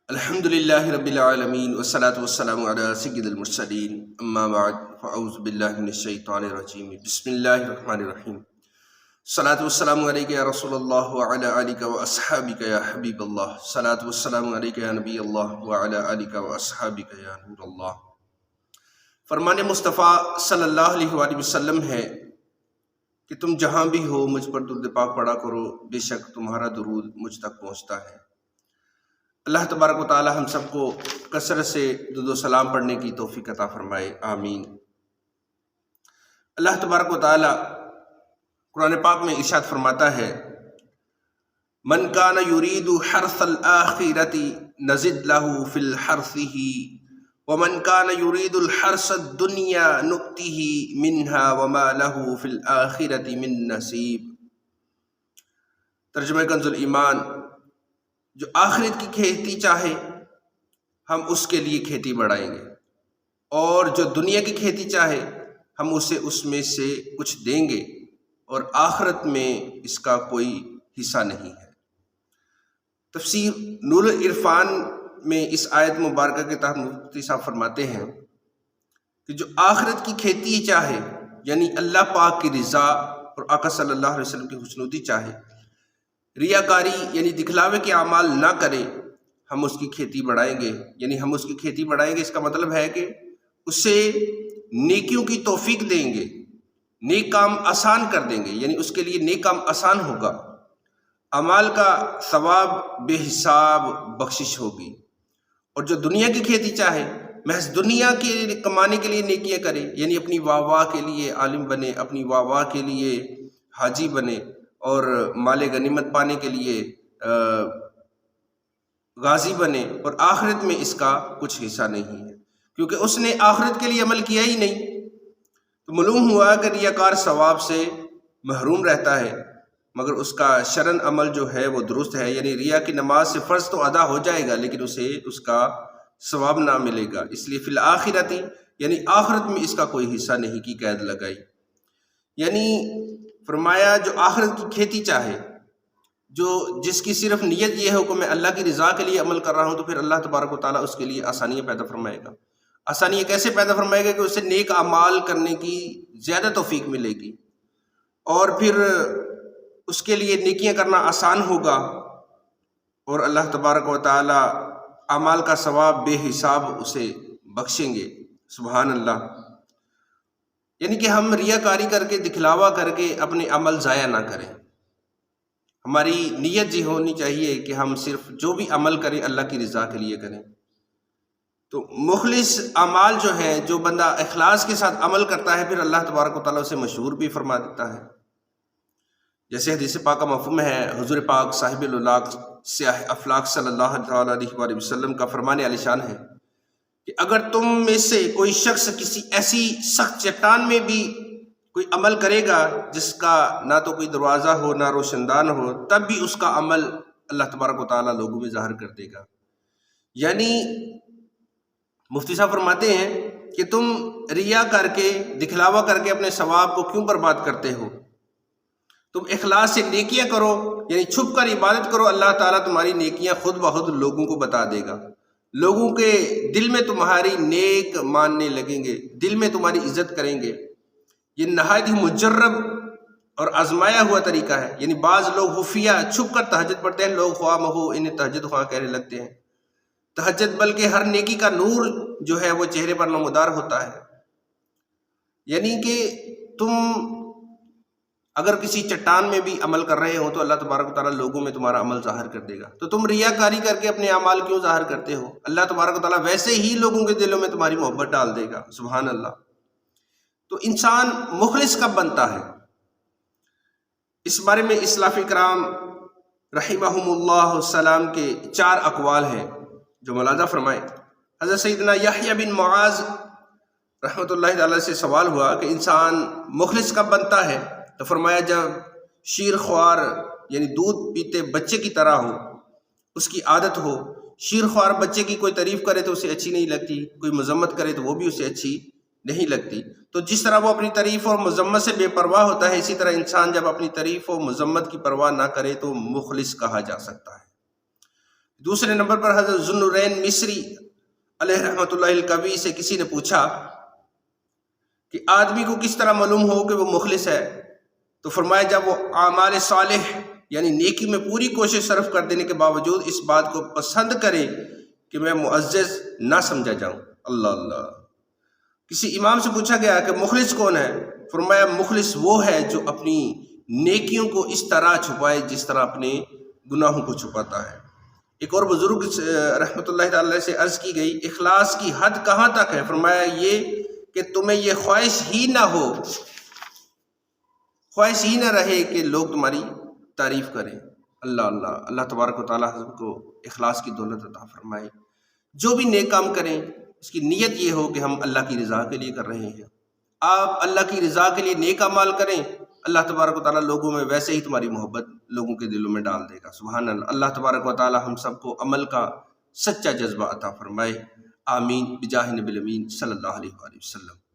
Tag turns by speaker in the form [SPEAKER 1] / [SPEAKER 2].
[SPEAKER 1] الحمد للہ رب العالمین والصلاة والسلام علی سید المرسلین اما بعد فاعوذ باللہ من الشیطان الرجیم بسم اللہ الرحمن الرحیم صلاۃ والسلام علیک یا رسول اللہ وعلی آلک واصحابک یا حبیب اللہ صلاۃ والسلام علیک یا نبی اللہ وعلی آلک واصحابک یا نور اللہ۔ فرمان مصطفیٰ صلی اللہ علیہ وآلہ وسلم ہے کہ تم جہاں بھی ہو مجھ پر درود پاک پڑھا کرو، بے شک تمہارا درود مجھ تک پہنچتا ہے۔ اللہ تبارک و تعالی ہم سب کو کثرت سے درود و سلام پڑھنے کی توفیق عطا فرمائے، آمین۔ اللہ تبارک و تعالی قرآن پاک میں ارشاد فرماتا ہے، من کان یرید حرث الآخرۃ نزد لہ فی حرثہ ومن کان یرید الحرث الدنیا نؤتہ منہا وما لہ فی الآخرۃ من نصیب۔ ترجمہ کنز الایمان، جو آخرت کی کھیتی چاہے ہم اس کے لیے کھیتی بڑھائیں گے، اور جو دنیا کی کھیتی چاہے ہم اسے اس میں سے کچھ دیں گے، اور آخرت میں اس کا کوئی حصہ نہیں ہے۔ تفسیر نور العرفان میں اس آیت مبارکہ کے تحت مفتی صاحب فرماتے ہیں کہ جو آخرت کی کھیتی چاہے یعنی اللہ پاک کی رضا اور آقا صلی اللہ علیہ وسلم کی خوشنودی چاہے، ریاکاری یعنی دکھلاوے کے اعمال نہ کرے، ہم اس کی کھیتی بڑھائیں گے۔ یعنی ہم اس کی کھیتی بڑھائیں گے، اس کا مطلب ہے کہ اسے نیکیوں کی توفیق دیں گے، نیک کام آسان کر دیں گے، یعنی اس کے لیے نیک کام آسان ہوگا، اعمال کا ثواب بے حساب بخشش ہوگی۔ اور جو دنیا کی کھیتی چاہے محض دنیا کے کمانے کے لیے نیکیاں کرے، یعنی اپنی واہ واہ کے لیے عالم بنے، اپنی واہ واہ کے لیے حاجی بنے، اور مال غنیمت پانے کے لیے غازی بنے، اور آخرت میں اس کا کچھ حصہ نہیں ہے، کیونکہ اس نے آخرت کے لیے عمل کیا ہی نہیں۔ تو معلوم ہوا کہ ریاکار ثواب سے محروم رہتا ہے، مگر اس کا شرعن عمل جو ہے وہ درست ہے، یعنی ریا کی نماز سے فرض تو ادا ہو جائے گا لیکن اسے اس کا ثواب نہ ملے گا، اس لیے فی الآخرۃ یعنی آخرت میں اس کا کوئی حصہ نہیں کی قید لگائی۔ یعنی فرمایا جو آخرت کی کھیتی چاہے، جس کی صرف نیت یہ ہے کہ میں اللہ کی رضا کے لیے عمل کر رہا ہوں، تو پھر اللہ تبارک و تعالیٰ اس کے لیے آسانیاں پیدا فرمائے گا۔ آسانیاں کیسے پیدا فرمائے گا کہ اسے نیک اعمال کرنے کی زیادہ توفیق ملے گی، اور پھر اس کے لیے نیکیاں کرنا آسان ہوگا، اور اللہ تبارک و تعالیٰ اعمال کا ثواب بے حساب اسے بخشیں گے۔ سبحان اللہ۔ یعنی کہ ہم ریاکاری کر کے دکھلاوا کر کے اپنے عمل ضائع نہ کریں۔ ہماری نیت یہ ہونی چاہیے کہ ہم صرف جو بھی عمل کریں اللہ کی رضا کے لیے کریں۔ تو مخلص اعمال جو ہیں، جو بندہ اخلاص کے ساتھ عمل کرتا ہے، پھر اللہ تبارک و تعالیٰ اسے مشہور بھی فرما دیتا ہے۔ جیسے حدیث پاک کا مفہوم ہے، حضور پاک صاحب الاولاق سیاہ افلاق صلی اللہ علیہ وآلہ وسلم کا فرمان عالی شان ہے کہ اگر تم میں سے کوئی شخص کسی ایسی سخت چٹان میں بھی کوئی عمل کرے گا جس کا نہ تو کوئی دروازہ ہو نہ روشندان ہو، تب بھی اس کا عمل اللہ تبارک و تعالیٰ لوگوں میں ظاہر کر دے گا۔ یعنی مفتی صاحب فرماتے ہیں کہ تم ریا کر کے دکھلاوا کر کے اپنے ثواب کو کیوں برباد کرتے ہو؟ تم اخلاص سے نیکیاں کرو، یعنی چھپ کر عبادت کرو، اللہ تعالیٰ تمہاری نیکیاں خود بخود لوگوں کو بتا دے گا، لوگوں کے دل میں تمہاری نیک ماننے لگیں گے، دل میں تمہاری عزت کریں گے۔ یہ نہایت ہی مجرب اور آزمایا ہوا طریقہ ہے۔ یعنی بعض لوگ خفیہ چھپ کر تہجد پڑھتے ہیں، لوگ خواہ مخواہ انہیں تہجد خواہ کہنے لگتے ہیں۔ تہجد بلکہ ہر نیکی کا نور جو ہے وہ چہرے پر نمودار ہوتا ہے۔ یعنی کہ تم اگر کسی چٹان میں بھی عمل کر رہے ہو تو اللہ تبارک و تعالیٰ لوگوں میں تمہارا عمل ظاہر کر دے گا۔ تو تم ریاکاری کر کے اپنے اعمال کیوں ظاہر کرتے ہو؟ اللہ تبارک و تعالیٰ ویسے ہی لوگوں کے دلوں میں تمہاری محبت ڈال دے گا۔ سبحان اللہ۔ تو انسان مخلص کب بنتا ہے؟ اس بارے میں اسلاف کرام رحمہم اللہ السلام کے 4 اقوال ہیں جو ملاحظہ فرمائیں۔ حضرت سیدنا یحییٰ بن معاذ رحمۃ اللہ تعالی سے سوال ہوا کہ انسان مخلص کب بنتا ہے؟ تو فرمایا جب شیر خوار یعنی دودھ پیتے بچے کی طرح ہو، اس کی عادت ہو۔ شیر خوار بچے کی کوئی تعریف کرے تو اسے اچھی نہیں لگتی، کوئی مذمت کرے تو وہ بھی اسے اچھی نہیں لگتی۔ تو جس طرح وہ اپنی تعریف اور مذمت سے بے پرواہ ہوتا ہے، اسی طرح انسان جب اپنی تعریف اور مذمت کی پرواہ نہ کرے تو مخلص کہا جا سکتا ہے۔ دوسرے نمبر پر حضرت ذوالنورین مصری علیہ رحمۃ اللہ الکوی سے کسی نے پوچھا کہ آدمی کو کس طرح معلوم ہو کہ وہ مخلص ہے، تو فرمایا جب وہ اعمال صالح یعنی نیکی میں پوری کوشش صرف کر دینے کے باوجود اس بات کو پسند کرے کہ میں معزز نہ سمجھا جاؤں۔ اللہ اللہ۔ کسی امام سے پوچھا گیا کہ مخلص کون ہے؟ فرمایا مخلص وہ ہے جو اپنی نیکیوں کو اس طرح چھپائے جس طرح اپنے گناہوں کو چھپاتا ہے۔ ایک اور بزرگ رحمۃ اللہ تعالی سے عرض کی گئی اخلاص کی حد کہاں تک ہے؟ فرمایا یہ کہ تمہیں یہ خواہش ہی نہ ہو، خواہش ہی نہ رہے کہ لوگ تمہاری تعریف کریں۔ اللہ اللہ۔ اللہ تبارک و تعالیٰ ہم کو اخلاص کی دولت عطا فرمائے۔ جو بھی نیک کام کریں اس کی نیت یہ ہو کہ ہم اللہ کی رضا کے لیے کر رہے ہیں۔ آپ اللہ کی رضا کے لیے نیک اعمال کریں، اللہ تبارک و تعالیٰ لوگوں میں ویسے ہی تمہاری محبت لوگوں کے دلوں میں ڈال دے گا۔ سبحان اللہ۔ اللہ تبارک و تعالیٰ ہم سب کو عمل کا سچا جذبہ عطا فرمائے۔ آمین بجاہ نبی الامین صلی اللہ علیہ وآلہ وسلم۔